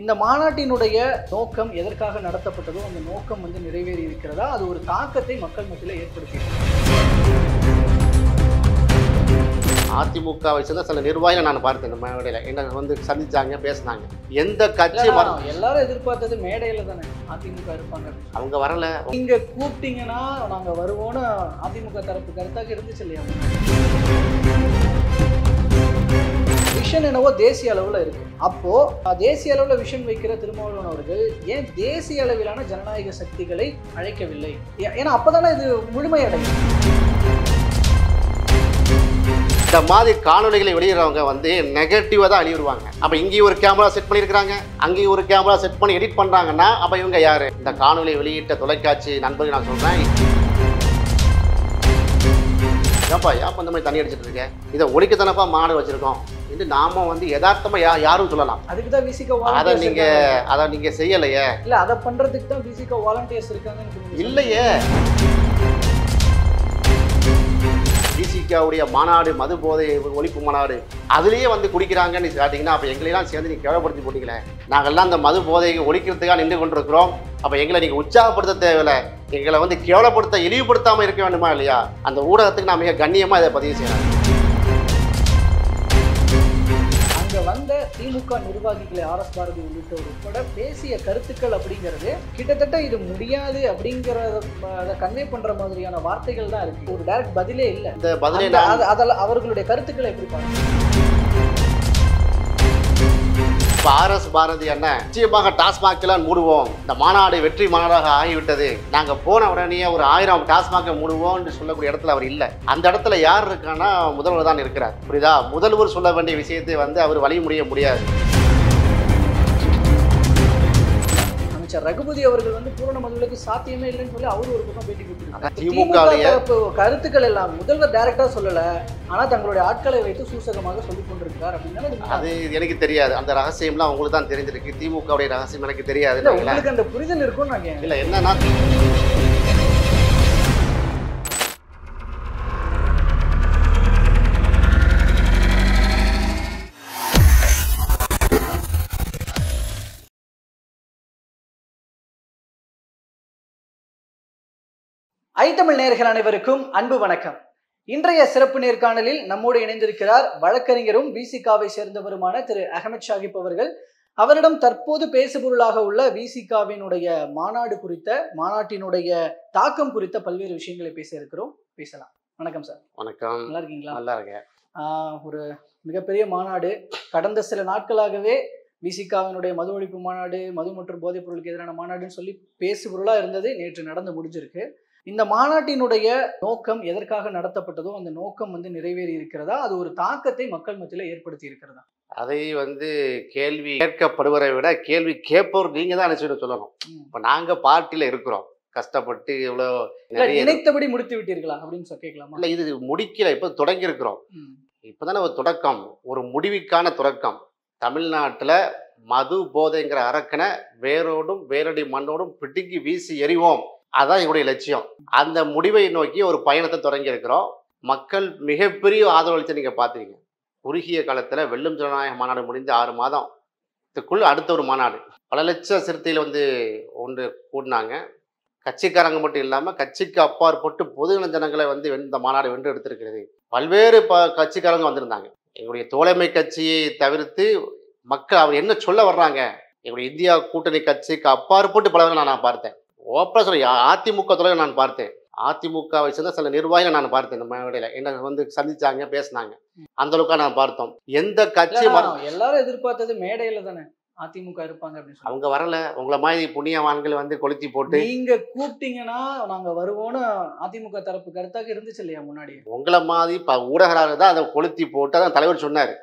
இந்த மாநாட்டினுடைய நோக்கம் எதற்காக நடத்தப்பட்டதோ அந்த நோக்கம் நிறைவேறி இருக்கிறதா, அது ஒரு தாக்கத்தை மக்கள் மத்தியில் ஏற்படுத்தி அதிமுகவை சேர்ந்த சில நிர்வாகிகள் நான் பார்த்தேன். இந்த மேடையில் என்ன சந்திச்சாங்க, பேசினாங்க. எந்த கட்சி எல்லாரும் எதிர்பார்த்தது மேடையில தானே அதிமுக இருப்பாங்க. அவங்க வரல. நீங்க கூப்பிட்டீங்கன்னா நாங்க வருவோம்னு அதிமுக தரப்பு கருத்தாக இருந்துச்சு இல்லையா? விஷன் என்னவோ தேசிய அளவுல இருக்கு. அப்போ தேசிய அளவுல விஷன் வைக்கிற திருமாவளவன் அவர்கள் ஏன் தேசிய அளவிலான ஜனநாயக சக்திகளை அழைக்கவில்லை? ஏன்னா அப்பதானே இது முழுமையடையும். இந்த மாதிரி காணொலிகளை வெளியிடுறவங்க நெகட்டிவா தான் அழிவிடுவாங்க. அப்ப இங்கேயும் ஒரு கேமரா செட் பண்ணியிருக்காங்க, அங்கேயும் ஒரு கேமரா செட் பண்ணி எடிட் பண்றாங்கன்னா அப்ப இவங்க யாரு? இந்த காணொலி வெளியிட்ட தொலைக்காட்சி நண்பர்கள் நான் சொல்றேன், ஏப்பா ஏப்பா இந்த மாதிரி தண்ணி அடிச்சிட்டு இருக்கேன், இதை ஒழிக்கத்தானப்பா மாடு வச்சிருக்கோம் இது நாம யதார்த்தமா யாரும் சொல்லலாம். அதுக்கு தான் விசிக அதை நீங்க செய்யலையே. இல்ல அதை பண்றதுக்கு தான் விசிக வாலண்டியர்ஸ் இருக்காங்க இல்லையே. விசிகாவுடைய மாநாடு, மது போதை ஒழிப்பு மாநாடு, அதுலேயே குடிக்கிறாங்கன்னு காட்டிங்கன்னா அப்போ எங்களையெல்லாம் சேர்ந்து நீங்கள் கேவலப்படுத்தி போட்டீங்களே. நாங்கள்லாம் அந்த மது போதையை ஒழிக்கிறதுக்காக நின்று கொண்டிருக்கிறோம். அப்போ எங்களை நீங்கள் உற்சாகப்படுத்த தேவையில்லை, எங்களை கேவலப்படுத்த இழிவுபடுத்தாமல் இருக்க வேண்டுமா இல்லையா? அந்த ஊடகத்துக்கு நான் மிக கண்ணியமாக இதை பதிவு செய்யணும். அங்கே வந்த திமுக நிர்வாகிகளை ஆர் எஸ் பாரதி உள்ளிட்டோர் உட்பட பேசிய கருத்துக்கள் அப்படிங்கிறது கிட்டத்தட்ட இது முடியாது அப்படிங்கிறத கன்வே பண்ற மாதிரியான வார்த்தைகள் தான் இருக்கு. ஒரு டைரக்ட் பதிலே இல்லை. இந்த பதிலே அதெல்லாம் அவர்களுடைய கருத்துக்களை எப்படி பாருங்க. இப்போ ஆர் எஸ் பாரதி அண்ணன் நிச்சயமாக டாஸ்மாகெல்லாம் மூடுவோம், இந்த மாநாடு வெற்றி மாநாடாக ஆகிவிட்டது, நாங்கள் போன உடனே ஒரு 1000 டாஸ்மாக மூடுவோம்னு சொல்லக்கூடிய இடத்துல அவர் இல்லை. அந்த இடத்துல யார் இருக்கான்னா முதல்வர் தான் இருக்கிறார். புரியுதா? முதல்வர் சொல்ல வேண்டிய விஷயத்தை அவர் வழி முடியாது. அமைச்சர் ரகுபதி அவர்கள் பூரண மதுவிலக்கு சாத்தியமே இல்லைன்னு சொல்லி அவரு ஒரு பக்கம் பேட்டி கொடுத்திருக்காங்க. திமுக கருத்துக்கள் எல்லாம் முதல்வர் டைரக்டா சொல்லல, ஆனா தங்களுடைய ஆட்களை வைத்து சூசகமாக சொல்லிக் கொண்டிருக்கார் அப்படின்னா அது எனக்கு தெரியாது. அந்த ரகசியம்லாம் உங்களுக்கு தான் தெரிஞ்சிருக்கு. திமுகவுடைய ரகசியம் எனக்கு தெரியாது. உங்களுக்கு அந்த புரிதல் இருக்கும்னு நான் இல்லை என்னன்னா, ஐத்தமிழ் நேயர்கள் அனைவருக்கும் அன்பு வணக்கம். இன்றைய சிறப்பு நேர்காணலில் நம்மோடு இணைந்திருக்கிறார் வழக்கறிஞரும் விசிகாவை சேர்ந்தவருமான திரு அகமது ஷாகிப் அவர்கள். அவரிடம் தற்போது பேசுபொருளாக உள்ள விசிகாவினுடைய மாநாடு குறித்த, மாநாட்டினுடைய தாக்கம் குறித்த பல்வேறு விஷயங்களை பேச இருக்கிறோம். பேசலாம். வணக்கம் சார். வணக்கம். நல்லா இருக்கீங்களா? நல்லா இருக்கேன். ஒரு மிகப்பெரிய மாநாடு, கடந்த சில நாட்களாகவே விசிகாவினுடைய மது ஒழிப்பு மாநாடு, மது மற்றும் போதைப் பொருளுக்கு எதிரான மாநாடுன்னு சொல்லி பேசுபொருளா இருந்தது. நேற்று நடந்து முடிஞ்சிருக்கு. இந்த மாநாட்டினுடைய நோக்கம் எதற்காக நடத்தப்பட்டதோ அந்த நோக்கம் நிறைவேறி இருக்கிறதா, அது ஒரு தாக்கத்தை மக்கள் மத்தியில் ஏற்படுத்தி இருக்கிறதா? அதை கேள்வி கேட்கப்படுவதை விட கேள்வி கேட்பவர் நீங்க தான் சொல்லணும். இப்ப நாங்க பார்ட்டியில இருக்கிறோம், கஷ்டப்பட்டு இவ்வளோ நினைத்தபடி முடித்து விட்டீர்களா அப்படின்னு கேட்கலாமா? இல்ல, இது முடிக்கல, இப்ப தொடங்கி இருக்கிறோம். இப்பதானே ஒரு தொடக்கம், ஒரு முடிவுக்கான தொடக்கம். தமிழ்நாட்டுல மது போதைங்கிற அரக்கனை வேரோடும் வேரடி மண்ணோடும் பிடுங்கி வீசி எறிவோம், அதான் எங்களுடைய லட்சியம். அந்த முடிவை நோக்கி ஒரு பயணத்தை தொடங்கி இருக்கிறோம். மக்கள் மிகப்பெரிய ஆதரவளித்து நீங்க பாத்தீங்க. குறுகிய காலத்துல வெல்லும் ஜனநாயக மாநாடு முடிந்து 6 மாதத்துக்குள் அடுத்த ஒரு மாநாடு, பல லட்ச சிறுத்தையில் ஒன்று கூடினாங்க. கட்சிக்காரங்க மட்டும் இல்லாம கட்சிக்கு அப்பாற்பட்டு பொதுநல ஜனங்களை இந்த மாநாடு வென்று எடுத்திருக்கிறது. பல்வேறு கட்சிக்காரங்க வந்திருந்தாங்க. எங்களுடைய தோழமை கட்சியை தவிர்த்து மக்கள் அவர் என்ன சொல்ல வர்றாங்க, எங்களுடைய இந்தியா கூட்டணி கட்சிக்கு அப்பாற்பட்டு பலவர்கள் நான் பார்த்தேன். ஓப்பனா சொல்ல, அதிமுக தலைவர் நான் பார்த்தேன், அதிமுகவை சேர்ந்த சில நிர்வாகிகள் நான் பார்த்தேன். இந்த மேடையில என்ன சந்திச்சாங்க, பேசினாங்க. அந்த அளவுக்கு நான் பார்த்தோம். எந்த கட்சி எல்லாரும் எதிர்பார்த்தது மேடையில தானே அதிமுக இருப்பாங்க அப்படின்னு. அவங்க வரல. உங்களை மாதிரி புண்ணியவான்கள் கொளுத்தி போட்டு நீங்க கூப்பிட்டீங்கன்னா நாங்க வருவோம்னு அதிமுக தரப்பு கருத்தாக இருந்துச்சு இல்லையா முன்னாடி? உங்களை மாதிரி ஊடகராக தான் அதை கொளுத்தி போட்டு அதான் தலைவர் சொன்னார்.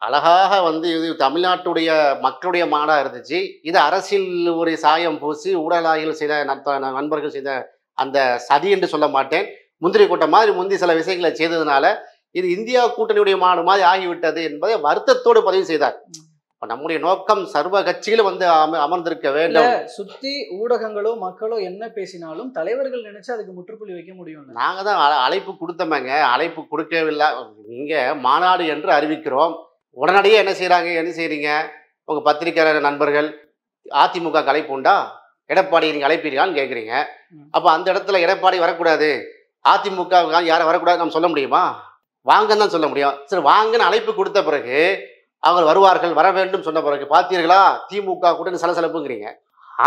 அழகாக இது தமிழ்நாட்டுடைய மக்களுடைய மாநாடா இருந்துச்சு. இது அரசியல் ஒரு சாயம் பூசி ஊடகங்கள் செய்த நண்பர்கள் செய்த அந்த சதி என்று சொல்ல மாட்டேன், முந்திரி கூட்டம் மாதிரி முந்தி சில விஷயங்களை செய்ததுனால இது இந்தியா கூட்டணியுடைய மாநாடு மாதிரி ஆகிவிட்டது என்பதை வருத்தத்தோடு பதிவு செய்தார். நம்முடைய நோக்கம் சர்வ கட்சிகளும் அமர்ந்திருக்க வேண்டும். சுத்தி ஊடகங்களோ மக்களோ என்ன பேசினாலும் தலைவர்கள் நினைச்சு அதுக்கு முற்றுப்புள்ளி வைக்க முடியும். நாங்க தான் அழைப்பு கொடுத்தோமேங்க, அழைப்பு கொடுக்கவில்லை. நீங்க மாநாடு என்று அறிவிக்கிறோம், உடனடியே என்ன செய்றீங்க உங்க பத்திரிகையாளர் நண்பர்கள் அதிமுக அழைப்பு உண்டா, எடப்பாடி நீங்க அழைப்பீர்களான்னு கேட்குறீங்க. அப்போ அந்த இடத்துல எடப்பாடி வரக்கூடாது, அதிமுக யாரை வரக்கூடாது நம்ம சொல்ல முடியுமா? வாங்கன்னு தான் சொல்ல முடியும். சரி, வாங்கன்னு அழைப்பு கொடுத்த பிறகு அவர் வருவார்கள், வர வேண்டும் சொன்ன பிறகு பார்த்தீர்களா திமுக கூட சலசலப்புங்கிறீங்க.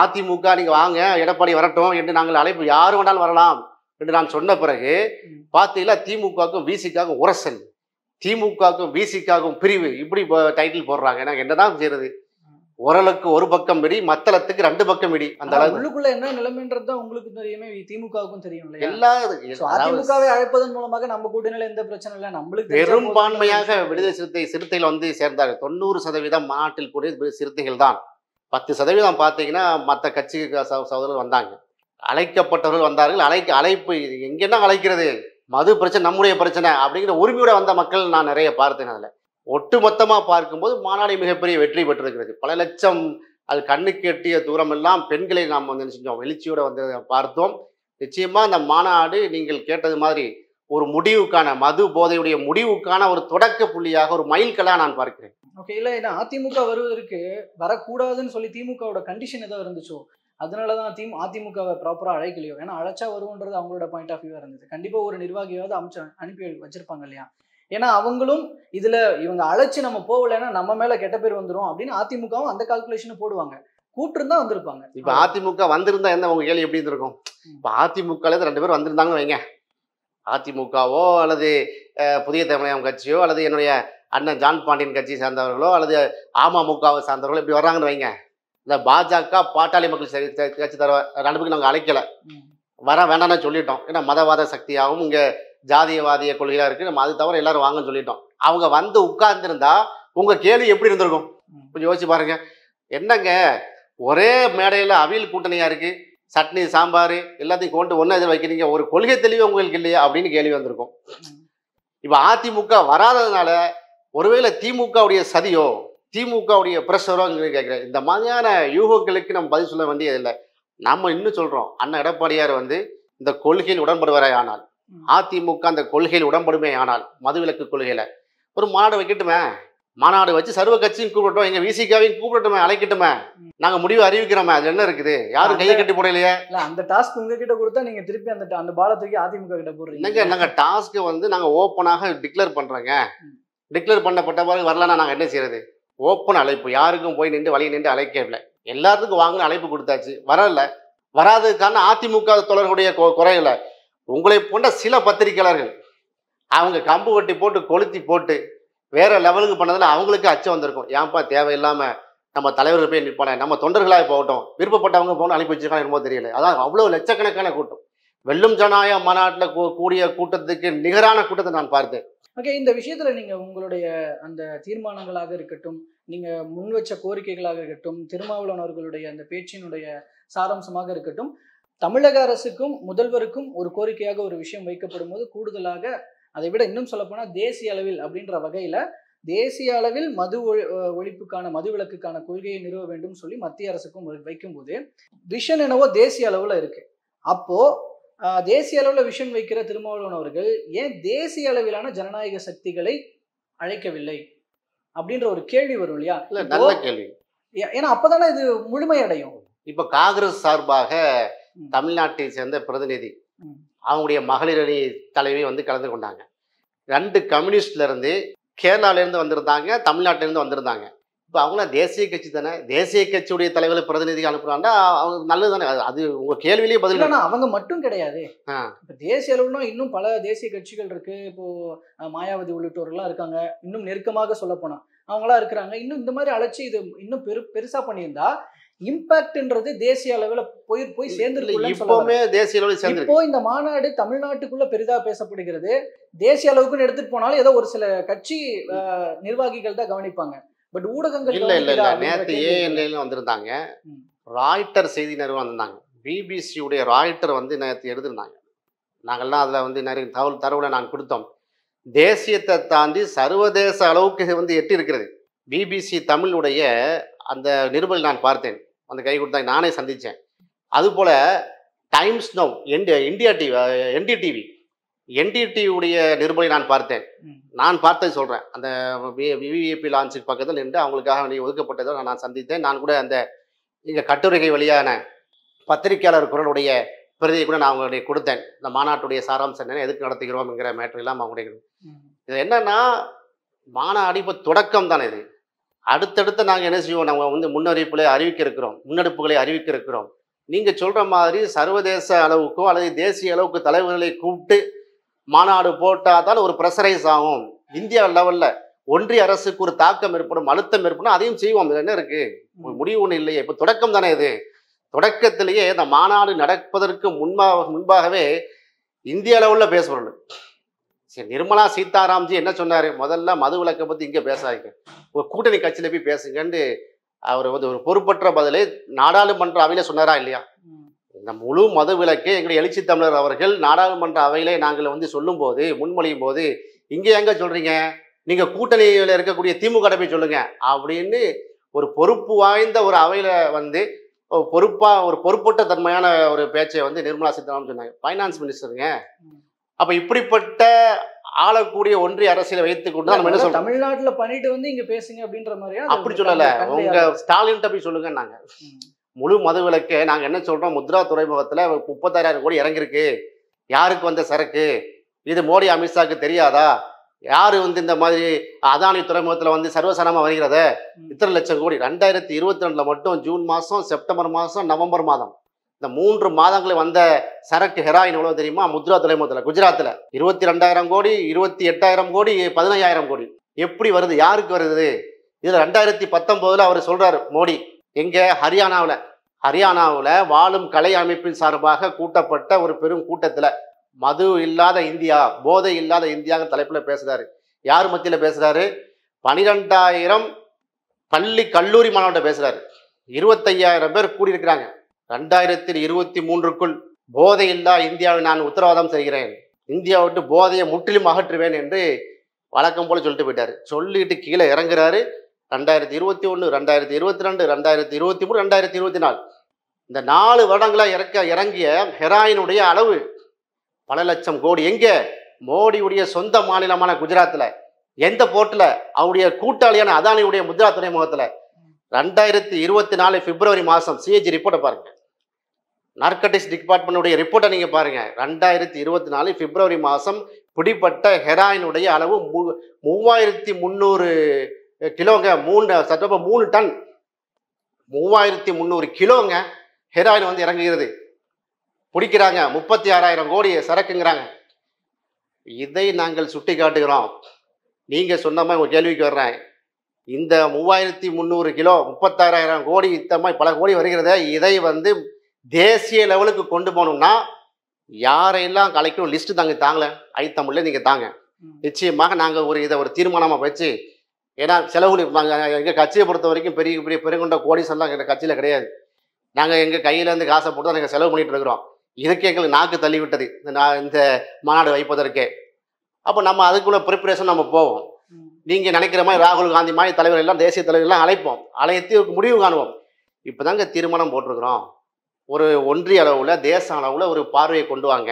அதிமுக நீங்க வாங்க, எடப்பாடி வரட்டும் என்று நாங்கள் அழைப்பு யார் வேணாலும் வரலாம் என்று நான் சொன்ன பிறகு பார்த்தீங்களா திமுகவுக்கும் விசிக்காகவும் உரசல், திமுகவுக்கும் விசிக்காகவும் பிரிவு, இப்படி டைட்டில் போடுறாங்க. எனக்கு என்னதான் செய்யறது? உரலுக்கு ஒரு பக்கம் இடி, மத்தளத்துக்கு 2 பக்கம் இடி. அந்த அளவுக்கு உள்ளுக்குள்ள என்ன நிலைமைன்றது தான் உங்களுக்கு தெரியுமே, திமுகவுக்கும் தெரியும் இல்லையா? எல்லா அதிமுகவை அழைப்பதன் மூலமாக நம்ம கூட்டணியில எந்த பிரச்சனை இல்லை, நம்மளுக்கு பெரும்பான்மையாக விடுதலை சிறுத்தைகள் வந்து சேர்ந்தார்கள். 90% மாநாட்டில் கூட சிறுத்தைகள் தான். 10% பார்த்தீங்கன்னா மற்ற கட்சி சகோதரர்கள் வந்தாங்க, அழைக்கப்பட்டவர்கள் வந்தார்கள். அழைப்பு எங்கன்னா அழைக்கிறது, மது பிரச்சனை நம்முடைய பிரச்சனை அப்படிங்கிற உரிமையோட வந்த மக்கள் நான் நிறைய பார்த்தேன். அதில் ஒட்டு மொத்தமாக பார்க்கும்போது மாநாடு மிகப்பெரிய வெற்றி பெற்றிருக்கிறது. பல லட்சம், அது கண்ணுக்கு எட்டிய தூரம் எல்லாம் பெண்களை நாம் வந்து செஞ்சோம், எழுச்சியோட வந்து பார்த்தோம். நிச்சயமா அந்த மாநாடு நீங்கள் கேட்டது மாதிரி ஒரு முடிவுக்கான, மது போதையுடைய முடிவுக்கான ஒரு தொடக்க புள்ளியாக, ஒரு மைல்கல்லாக நான் பார்க்கிறேன். ஓகே, இல்லை ஏன்னா அதிமுக வருவதற்கு வரக்கூடாதுன்னு சொல்லி திமுகவோட கண்டிஷன் ஏதோ இருந்துச்சோ, அதனாலதான் அதிமுகவை ப்ராப்பரா அழைக்கலையோ? ஏன்னா அழைச்சா வருவோன்றது அவங்களோட பாயிண்ட் ஆஃப் வியூவா இருந்தது. கண்டிப்பா ஒரு நிர்வாகியாவது அனுப்பி வச்சிருப்பாங்க இல்லையா? ஏன்னா அவங்களும் இதுல இவங்க அழைச்சு நம்ம போகலைன்னா நம்ம மேல கெட்ட பேர் வந்துடும் அப்படின்னு அதிமுகவும் அந்த கால்குலேஷன் போடுவாங்க. கூட்டிருந்தா வந்திருப்பாங்க. இப்ப அதிமுக வந்திருந்தா என்ன உங்க கேள்வி எப்படி இருந்திருக்கும்? இப்ப அதிமுக 2 பேர் வந்திருந்தாங்கன்னு வைங்க, அதிமுகவோ அல்லது புதிய தமிழகம் கட்சியோ அல்லது என்னுடைய அண்ணன் ஜான் பாண்டியன் கட்சியை சார்ந்தவர்களோ அல்லது அமமுகவை சார்ந்தவர்களோ இப்படி வர்றாங்கன்னு வைங்க, இந்த பாஜக பாட்டாளி மக்கள் கட்சி தர 2 பேருக்கு நாங்கள் அழைக்கல, வர வேண்டாம்னு சொல்லிட்டோம். ஏன்னா மதவாத சக்தியாகவும் இங்க ஜாதியவாதிய கொள்கையா இருக்கு, நம்ம அது தவிர எல்லாரும் வாங்கன்னு சொல்லிட்டோம். அவங்க வந்து உட்கார்ந்துருந்தா உங்க கேள்வி எப்படி இருந்திருக்கும்? கொஞ்சம் யோசிச்சு பாருங்க. என்னங்க ஒரே மேடையில அவியல் கூட்டணியா இருக்கு, சட்னி சாம்பார் எல்லாத்தையும் கொண்டு ஒன்னா எதிர் வைக்கிறீங்க, ஒரு கொள்கை தெளிவு உங்களுக்கு இல்லையா அப்படின்னு கேள்வி வந்திருக்கும். இப்ப அதிமுக வராததுனால ஒருவேளை திமுகவுடைய சதியோ திமுகவுடைய பிரஷரோ கேட்கிறேன். இந்த மாதிரியான யூகங்களுக்கு நம்ம பதில் சொல்ல வேண்டியதில்லை. நம்ம இன்னும் சொல்றோம், அண்ணன் எடப்பாடியார் வந்து இந்த கொள்கையில் உடன்படுவாரே ஆனால், அதிமுக அந்த கொள்கையில் உடன்படுமே ஆனால், மதுவிலக்கு கொள்கையில ஒரு மாநாடு வைக்கட்டுமே, மாநாடு வச்சு சர்வ கட்சியும் கூப்பிட்டோம், எங்க விசிகாவையும் கூப்பிடட்டுமே, அழைக்கட்டுமே, நாங்க முடிவு அறிவிக்கிறோமே, அது என்ன இருக்குது? யாரும் கையை கட்டி போடலையே. அந்த டாஸ்க் உங்ககிட்ட கொடுத்தா நீங்க திருப்பி அந்த பாலத்துக்கு அதிமுக கிட்ட போடுறீங்க. நாங்க டாஸ்க் வந்து நாங்க ஓப்பனாக டிக்ளேர் பண்றோங்க. டிக்ளேர் பண்ணப்பட்ட பிறகு வரலன்னா நாங்க என்ன செய்யறது? ஓப்பன் அழைப்பு, யாருக்கும் போய் நின்று வழி நின்று அழைக்கவில்லை, எல்லாத்துக்கும் வாங்கன்னு அழைப்பு கொடுத்தாச்சு. வரல, வராததுக்கான அதிமுக தொடர்களுடைய குறையில உங்களை போன்ற சில பத்திரிகையாளர்கள் அவங்க கம்பு வட்டி போட்டு கொளுத்தி போட்டு வேற லெவலுக்கு பண்ணதில் அவங்களுக்கு அச்சம் வந்திருக்கும். ஏன்ப்பா தேவையில்லாம நம்ம தலைவர்கள் போய் நிற்பானே, நம்ம தொண்டர்களாக போகட்டும், விருப்பப்பட்டவங்க போகணும் அனுப்பி வச்சிருக்காங்க, என்னமோ தெரியல. அதான் அவ்வளோ லட்சக்கணக்கான கூட்டம், வெல்லும் ஜனநாயக மாநாட்டில் கூடிய கூட்டத்துக்கு நிகரான கூட்டத்தை நான் பார்த்தேன். ஓகே, இந்த விஷயத்துல நீங்க உங்களுடைய அந்த தீர்மானங்களாக இருக்கட்டும், நீங்க முன் வச்ச கோரிக்கைகளாக இருக்கட்டும், திருமாவளவன் அவர்களுடைய அந்த பேச்சினுடைய சாராம்சமாக இருக்கட்டும், தமிழக அரசுக்கும் முதல்வருக்கும் ஒரு கோரிக்கையாக ஒரு விஷயம் வைக்கப்படும் போது கூடுதலாக அதை விட இன்னும் சொல்லப்போனா தேசிய அளவில் அப்படின்ற வகையில தேசிய அளவில் ஒழிப்புக்கான மதுவிலக்குக்கான கொள்கையை நிறுவ வேண்டும் சொல்லி மத்திய அரசுக்கும் வைக்கும்போது விஷன் என்னவோ தேசிய அளவுல இருக்கு. அப்போ தேசிய அளவுல விஷன் வைக்கிற திருமாவளவன் அவர்கள் ஏன் தேசிய அளவிலான ஜனநாயக சக்திகளை அழைக்கவில்லை அப்படின்ற ஒரு கேள்வி வரும் இல்லையா? நல்ல கேள்வி. ஏன்னா அப்பதானே இது முழுமையடையும். இப்ப காங்கிரஸ் சார்பாக தமிழ்நாட்டை சேர்ந்த பிரதிநிதி, அவங்களுடைய மகளிர் அணி தலைவி வந்து கலந்து கொண்டாங்க. 2 கம்யூனிஸ்ட்ல இருந்து கேரளால இருந்து வந்திருந்தாங்க, தமிழ்நாட்டில இருந்து வந்திருந்தாங்க. இப்போ அவங்களாம் தேசிய கட்சி தானே, தேசிய கட்சியுடைய தலைவர் பிரதிநிதி அனுப்புறாண்டா அவங்க நல்லது தானே. அது உங்க கேள்வியிலேயே பதில். அவங்க மட்டும் கிடையாது, இப்போ தேசிய அளவுனா இன்னும் பல தேசிய கட்சிகள் இருக்கு. இப்போ மாயாவதி உள்ளிட்டோர்கள்லாம் இருக்காங்க, இன்னும் நெருக்கமாக சொல்ல போனா அவங்களாம் இருக்கிறாங்க. இன்னும் இந்த மாதிரி அழைச்சி இது இன்னும் பெருசா பண்ணியிருந்தா இம்பாக்ட்ன்றது தேசிய அளவில் போய் சேர்ந்துருக்கு. இப்போவுமே தேசிய அளவில் சேர்ந்து. இப்போ இந்த மாநாடு தமிழ்நாட்டுக்குள்ள பெரிதா பேசப்படுகிறது. தேசிய அளவுக்குன்னு எடுத்துட்டு போனாலும் ஏதோ ஒரு சில கட்சி நிர்வாகிகள் தான் கவனிப்பாங்க. பட் ஊடகங்கள் இல்ல நேற்று ஏஎன்ஏல வந்திருந்தாங்க, ராய்ட்டர் செய்தி நிறுவனம் வந்திருந்தாங்க, பிபிசியுடைய ராய்ட்டர் வந்து நேற்று எடுத்திருந்தாங்க. நாங்கள்லாம் அதில் வந்து நிறைய தரவுல நான் கொடுத்தோம். தேசியத்தை தாண்டி சர்வதேச அளவுக்கு வந்து எட்டி இருக்கிறது. பிபிசி தமிழுடைய அந்த நிருபல் நான் பார்த்தேன், அந்த கை கொடுத்தாங்க, நானே சந்தித்தேன். அதுபோல் டைம்ஸ் நவ், என்டிடிவி என்டிடிவியுடைய நிருபலை நான் பார்த்தேன். நான் பார்த்ததை சொல்கிறேன். அந்த விவிஐபி லான்ச்சுக்கு பக்கத்தில் நின்று அவங்களுக்காக ஒதுக்கப்பட்டதை நான் சந்தித்தேன். நான் கூட அந்த இங்கே கட்டுரைகை வழியான பத்திரிகையாளர் குரலுடைய பிரதியை கூட நான் அவங்களுடைய கொடுத்தேன். இந்த மாநாட்டுடைய சாராம்சம் என்ன, எதுக்கு நடத்துகிறோம்ங்கிற மேட்டர் எல்லாம் அவங்களுடைய இது என்னன்னா, மாநாடு இப்போ தொடக்கம் தானே. இது அடுத்தடுத்து நாங்கள் என்ன செய்வோம், நம்ம வந்து முன்னறிவிப்புகளை அறிவிக்க இருக்கிறோம், முன்னெடுப்புகளை அறிவிக்க இருக்கிறோம். நீங்கள் சொல்கிற மாதிரி சர்வதேச அளவுக்கோ அல்லது தேசிய அளவுக்கு தலைவர்களை கூப்பிட்டு மாநாடு போட்டால் தான் ஒரு ப்ரெஷரைஸ் ஆகும். இந்தியா லெவலில் ஒன்றிய அரசுக்கு ஒரு தாக்கம் ஏற்படும், அழுத்தம் ஏற்படும். அதையும் செய்வோம். இதில் என்ன இருக்குது, முடிவு ஒன்றும் இல்லையே. இப்போ தொடக்கம் தானே. இது தொடக்கத்திலேயே இந்த மாநாடு நடப்பதற்கு முன்பாகவே இந்திய அளவில் பேசுவார்கள். சரி, நிர்மலா சீதாராம்ஜி என்ன சொன்னார், முதல்ல மது விலக்கை பற்றி இங்கே பேசாதீங்க, ஒரு கூட்டணி கட்சியில் போய் பேசுங்கன்னு அவர் வந்து ஒரு பொறுப்பற்ற பதிலை நாடாளுமன்ற அவையில சொன்னாரா இல்லையா? இந்த முழு மது விலக்கை எங்களுடைய எழுச்சி தமிழர் அவர்கள் நாடாளுமன்ற அவையிலே நாங்கள் வந்து சொல்லும் போது, முன்மொழியும் போது, இங்கே எங்க சொல்றீங்க, நீங்க கூட்டணியில் இருக்கக்கூடிய திமுக போய் சொல்லுங்க அப்படின்னு ஒரு பொறுப்பு வாய்ந்த ஒரு அவையில வந்து ஒரு பொறுப்பற்ற தன்மையான ஒரு பேச்சை வந்து நிர்மலா சீதாராமன் சொன்னாங்க. ஃபைனான்ஸ் மினிஸ்டருங்க. அப்ப இப்படிப்பட்ட ஆளக்கூடிய ஒன்றிய அரசியலை வைத்துக் கொண்டு தான் நம்ம என்ன சொல்றோம், தமிழ்நாட்டுல பண்ணிட்டு வந்து இங்க பேசுங்க அப்படின்ற மாதிரியா? அப்படி சொல்லல, உங்க ஸ்டாலின் போய் சொல்லுங்க. நாங்க முழு மது விலக்கை நாங்க என்ன சொல்றோம், முத்ரா துறைமுகத்துல 36,000 கோடி இறங்கிருக்கு, யாருக்கு வந்த சரக்கு, இது மோடி அமித்ஷாக்கு தெரியாதா, யாரு வந்து இந்த மாதிரி அதானி துறைமுகத்துல வந்து சர்வசாதாரணமா வருகிறத இத்தனை லட்சம் கோடி. 2022 மட்டும் ஜூன் மாசம், செப்டம்பர் மாசம், நவம்பர் மாதம், இந்த 3 மாதங்களில் வந்த சரக்கு ஹெராயின் எவ்வளவு தெரியுமா? முத்ரா துறைமுகத்துல குஜராத்ல 22,000 கோடி, 28,000 கோடி, 15,000 கோடி. எப்படி வருது, யாருக்கு வருது? இதுல 2019 அவர் சொல்றாரு மோடி, எங்க ஹரியானாவில் வாழும் கலை அமைப்பின் சார்பாக கூட்டப்பட்ட ஒரு பெரும் கூட்டத்துல மது இல்லாத இந்தியா, போதை இல்லாத இந்தியாங்க தலைப்புல பேசுறாரு. யார் மத்தியில பேசுறாரு? 12,000 பள்ளி கல்லூரி மாணவர்கிட்ட பேசுறாரு. 25,000 பேர் கூடியிருக்கிறாங்க. 2023க்குள் போதை இல்லா இந்தியாவை நான் உத்தரவாதம் செய்கிறேன், இந்தியா விட்டு போதையை முற்றிலும் அகற்றுவேன் என்று வழக்கம் போல சொல்லிட்டு போயிட்டாரு. சொல்லிட்டு கீழே இறங்குறாரு. 2021, 2022, 2023, 2024 இந்த 4 வருடங்களா இறங்கிய ஹெராயினுடைய அளவு பல லட்சம் கோடி. எங்க? மோடியுடைய சொந்த மாநிலமான குஜராத்ல. எந்த போர்ட்ல? அவருடைய கூட்டாளியான அதானியுடைய முத்ரா துறைமுகத்துல. 2024 பிப்ரவரி மாதம் சிஏஜி ரிப்போர்ட்டை பாருங்க, நார்கட்டிக்ஸ் டிபார்ட்மெண்ட்டுடைய ரிப்போர்ட்டை நீங்க பாருங்க. 2024 பிப்ரவரி மாதம் பிடிப்பட்ட ஹெராயினுடைய அளவு 3,300 கிலோங்க. 3 டன், 3,300 கிலோங்க ஹெராயின் வந்து இறங்குகிறது. பிடிக்கிறாங்க. 36,000 கோடி சரக்குங்கிறாங்க. இதை நாங்கள் சுட்டி காட்டுகிறோம். நீங்க சொன்ன மாதிரி ஒரு கேள்விக்கு வர்றேன், இந்த 3,300 கிலோ, 36,000 கோடி, இந்த மாதிரி பல கோடி வருகிறத, இதை வந்து தேசிய லெவலுக்கு கொண்டு போகணும்னா யாரையெல்லாம் கலைக்கணும் லிஸ்ட் தாங்கல ஐத்தமிழ்ல நீங்க தாங்க. நிச்சயமாக நாங்கள் இதை ஒரு தீர்மானமாக வச்சு, ஏன்னா செலவு எங்கள் கட்சியை பொறுத்த வரைக்கும் பெரிய பெரிய பெருங்கொண்ட கோடிசெல்லாம் எங்கள் கட்சியில் கிடையாது. நாங்கள் எங்கள் கையிலேருந்து காசை போட்டு தான் நாங்கள் செலவு பண்ணிட்டு இருக்கிறோம். இதுக்கு எங்களுக்கு நாக்கு தள்ளி விட்டது இந்த மாநாடு வைப்பதற்கே. அப்போ நம்ம அதுக்குள்ள ப்ரிப்பரேஷன் நம்ம போவோம். நீங்கள் நினைக்கிற மாதிரி ராகுல் காந்தி மாதிரி தலைவர் எல்லாம், தேசிய தலைவர்கள்லாம் அழைப்போம், அழைத்து முடிவு காணுவோம். இப்போ தாங்க தீர்மானம் போட்டிருக்கிறோம், ஒரு ஒன்றிய அளவில், தேச அளவில் ஒரு பார்வையை கொண்டு வாங்க,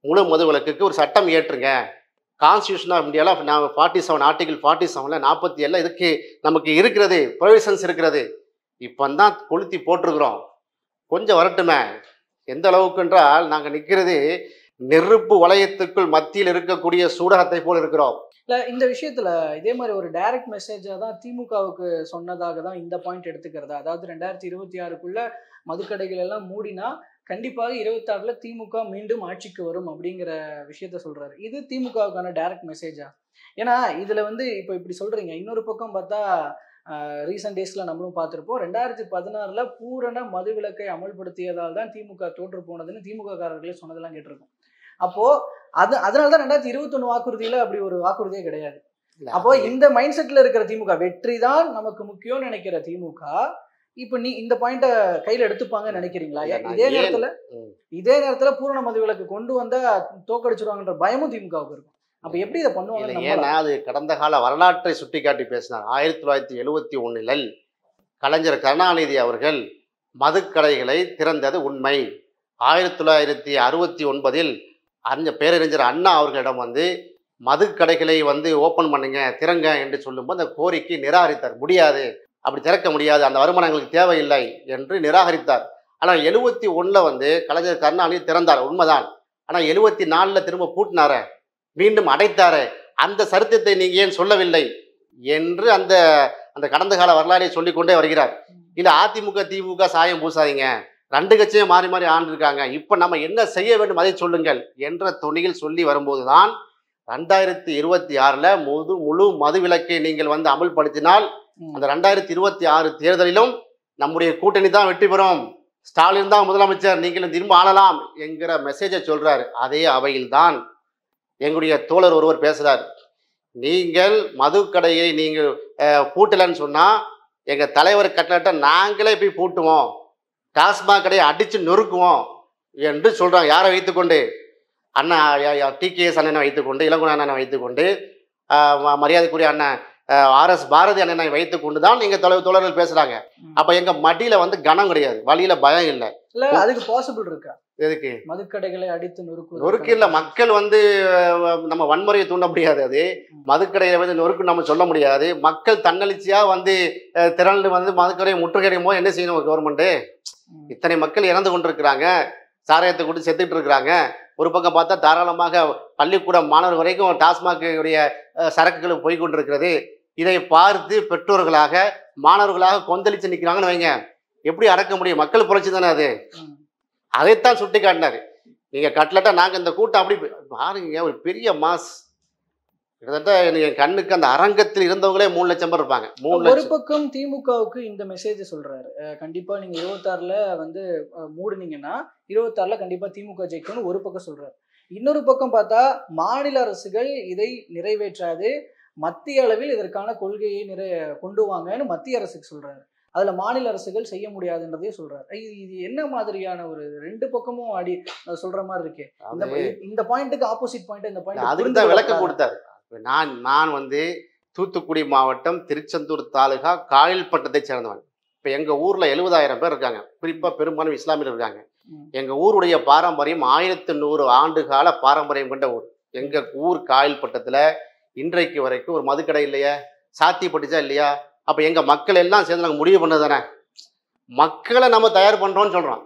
முழு மது விலக்குக்கு ஒரு சட்டம் இயற்றுங்க. கான்ஸ்டியூஷன் ஆஃப் இந்தியாவில் 47 ஆர்டிகிள் 47 47 இதுக்கு நமக்கு இருக்கிறது, ப்ரொவிஷன்ஸ் இருக்கிறது. இப்போ தான் கொளுத்தி போட்டிருக்கிறோம், கொஞ்சம் வரட்டுமே. எந்த அளவுக்கு என்றால் நாங்கள் நிற்கிறது நெருப்பு வளையத்துக்குள் மத்தியில் இருக்கக்கூடிய சூடகத்தை போல் இருக்கிறோம். இல்லை, இந்த விஷயத்துல இதே மாதிரி ஒரு டைரக்ட் மெசேஜாக தான் திமுகவுக்கு சொன்னதாக தான் இந்த பாயிண்ட் எடுத்துக்கிறதா? அதாவது 2026க்குள்ள மதுக்கடைகள் எல்லாம் மூடினா கண்டிப்பாக 26ல் திமுக மீண்டும் ஆட்சிக்கு வரும் அப்படிங்கிற விஷயத்த சொல்றாரு. இது திமுகவுக்கான டைரக்ட் மெசேஜா? ஏன்னா இதுல வந்து இப்போ இப்படி சொல்றீங்க, இன்னொரு பக்கம் பார்த்தா ரீசெண்ட் டேஸ்ல நம்மளும் பார்த்துருப்போம், 2016ல் பூரண மது விலக்கை அமல்படுத்தியதால் தான் திமுக தோற்று போனதுன்னு திமுக காரர்களே சொன்னதெல்லாம் கேட்டிருக்கோம். அப்போ அதனாலதான் 2021 வாக்குறுதியில அப்படி ஒரு வாக்குறுதியே கிடையாது. அப்போ இந்த மைண்ட் செட்ல இருக்கிற திமுக, வெற்றி தான் நமக்கு முக்கியம் நினைக்கிற திமுக, இப்ப நீ இந்த பாயிண்ட கையில எடுத்துப்பாங்கன்னு நினைக்கிறீங்களா? இதே நேரத்துல பூரண மது விலக்கு கொண்டு வந்தா தோக்கடிச்சிருவாங்கன்ற பயமும் திமுகவுக்கு இருக்கும். அப்ப எப்படி இதை பண்ணுவாங்க? ஏன்னா அது கடந்த கால வரலாற்றை சுட்டி காட்டி பேசினார். 1971 கலைஞர் கருணாநிதி அவர்கள் மதுக்கடைகளை திறந்தது உண்மை. 1969 அந்த பேரறிஞர் அண்ணா அவர்களிடம் வந்து மதுக்கடைகளை வந்து ஓப்பன் பண்ணுங்க, திறங்க என்று சொல்லும்போது அந்த கோரிக்கை நிராகரித்தார். முடியாது, அப்படி திறக்க முடியாது, அந்த வருமானம் எங்களுக்கு தேவையில்லை என்று நிராகரித்தார். ஆனால் 71 வந்து கலைஞர் கருணாநிதி திறந்தார், உண்மைதான். ஆனால் 74 திரும்ப பூட்டினார, மீண்டும் அடைத்தார, அந்த சரித்திரத்தை நீங்க ஏன் சொல்லவில்லை என்று அந்த அந்த கடந்த கால வரலாறை சொல்லிக்கொண்டே வருகிறார். இல்லை அதிமுக திமுக சாயம் பூசாதீங்க, 2 கட்சியும் மாறி மாறி ஆண்டிருக்காங்க, இப்போ நம்ம என்ன செய்ய வேண்டும் அதை சொல்லுங்கள் என்ற துணியில் சொல்லி வரும்போதுதான் 2026 முழு மதுவிலக்கை நீங்கள் வந்து அமல்படுத்தினால் அந்த 2026 தேர்தலிலும் நம்முடைய கூட்டணி தான் வெற்றி பெறும், ஸ்டாலின் தான் முதலமைச்சர், நீங்களும் திரும்ப ஆளலாம் என்கிற மெசேஜை சொல்றாரு. அதே அவையில்தான் எங்களுடைய தோழர் ஒருவர் பேசுறார், நீங்கள் மதுக்கடையை நீங்கள் பூட்டலன்னு சொன்னா எங்க தலைவர் கட்டளை நாங்களே போய் பூட்டுவோம், டாஸ்மாக் கடையை அடிச்சு நொறுக்குவோம் என்று சொல்றாங்க. யாரை வைத்துக்கொண்டு? அண்ணா TKS அண்ணனை வைத்துக்கொண்டு, இளங்குண அண்ணனை வைத்துக்கொண்டு, மரியாதைக்குரிய அண்ணன் RS பாரதி அண்ணனை வைத்துக்கொண்டு தான் எங்க தோழர்கள் பேசுறாங்க. அப்ப எங்க மடியில வந்து கனம் கிடையாது, வழியில பயம் இல்லை. இல்ல அதுக்கு பாசிபிள் இருக்கா? எதுக்கு மதுக்கடைகளை அடித்து நொறுக்கு இல்ல, மக்கள் வந்து நம்ம வன்முறையை தூண்ட முடியாது, அது மதுக்கடையை வந்து நொறுக்கு நம்ம சொல்ல முடியாது. மக்கள் தன்னெழுச்சியா வந்து திரண்டு வந்து மதுக்கடையை முற்றுகையிடும் போது என்ன செய்யணும் கவர்மெண்ட்? இத்தனை மக்கள் இறந்து கொண்டிருக்கிறாங்க, சாராயத்தை கொண்டு செத்துட்டு இருக்கிறாங்க. ஒரு பக்கம் பார்த்தா தாராளமாக பள்ளிக்கூட மாணவர் வரைக்கும் டாஸ்மாக் உடைய சரக்குகள் போய் கொண்டிருக்கிறது. இதை பார்த்து பெற்றோர்களாக மாணவர்களாக கொந்தளிச்சு நிற்கிறாங்கன்னு வைங்க, எப்படி அடக்க முடியும்? மக்கள் புரட்சி தானே அது. அதைத்தான் சுட்டி காட்டினாரு. நீங்க கட்லட்டா நாங்க இந்த கூட்டம் அப்படி பாருங்க, ஒரு பெரிய மாஸ், கிட்டத்தட்ட என் கண்ணுக்கு அந்த அரங்கத்தில் இருந்தவங்களே 3 லட்சம் பேர் இருப்பாங்க. 3 ஒரு லட்சம். பக்கம் திமுகவுக்கு இந்த மெசேஜ் சொல்றாரு, கண்டிப்பா நீங்க 26ல வந்து மூடுனீங்கன்னா 26ல கண்டிப்பா திமுக ஜெயிக்கும்னு ஒரு பக்கம் சொல்றாரு. இன்னொரு பக்கம் பார்த்தா மாநில அரசுகள் இதை நிறைவேற்றாது, மத்திய அளவில் இதற்கான கொள்கையை கொண்டு வாங்கன்னு மத்திய அரசுக்கு சொல்றாரு. அதுல மாநில அரசுகள் செய்ய முடியாதுன்றதையும் சொல்றாரு. இது என்ன மாதிரியான ஒரு 2 பக்கமும் அடி சொல்ற மாதிரி இருக்கு. இந்த பாயிண்ட்டுக்கு ஆப்போசிட் பாயிண்ட் இந்த பாயிண்ட் அதுக்கு தான் விளக்கம் கொடுத்தாரு. நான் வந்து தூத்துக்குடி மாவட்டம் திருச்செந்தூர் தாலுகா காயல்பட்டத்தை சேர்ந்தவன். இப்போ எங்க ஊர்ல 70,000 பேர் இருக்காங்க, குறிப்பா பெரும்பாலும் இஸ்லாமியர் இருக்காங்க. எங்க ஊருடைய பாரம்பரியம் 1100 ஆண்டு கால பாரம்பரியம் கொண்ட ஊர். எங்க ஊர் காயல்பட்டத்துல இன்றைக்கு வரைக்கும் ஒரு மதுக்கடை இல்லையா? சாத்தியப்பட்டுச்சா இல்லையா? அப்ப எங்க மக்கள் எல்லாம் சேர்ந்து நாங்கள் முடிவு பண்ணது தானே, மக்களை நம்ம தயார் பண்றோம்னு சொல்றோம்.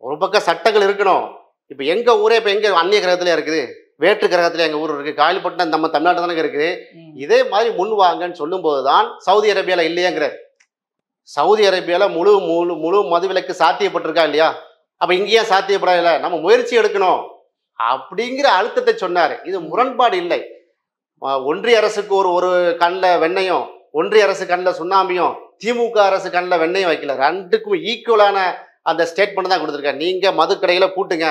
ஒரு பக்கம் சட்டங்கள் இருக்கணும். இப்ப எங்க ஊரே இப்ப எங்க அந்நிய கிரகத்துல இருக்குது, வேற்று கிரகத்துல எங்க ஊர் இருக்கு, காயல்பட்டினம் நம்ம தமிழ்நாடு தானே இருக்குது. இதே மாதிரி முன் வாங்கன்னு சொல்லும் போதுதான் சவுதி அரேபியால இல்லையாங்கிறார். சவுதி அரேபியால முழு முழு முழு மதுவிலக்கு சாத்தியப்பட்டிருக்கா இல்லையா? அப்ப இங்கேயே சாத்தியப்படல, நம்ம முயற்சி எடுக்கணும் அப்படிங்கிற அழுத்தத்தை சொன்னாரு. இது முரண்பாடு இல்லை. ஒன்றிய அரசுக்கு ஒரு கண்ணில் வெண்ணையும், ஒன்றிய அரசு கண்ணில் சுண்ணாம்பியும், திமுக அரசு கண்ணில் வெண்ணையும் வைக்கல. 2க்கும் ஈக்குவலான அந்த ஸ்டேட்மெண்ட் தான் கொடுத்துருக்காரு. நீங்க மதுக்கடையில பூட்டுங்க,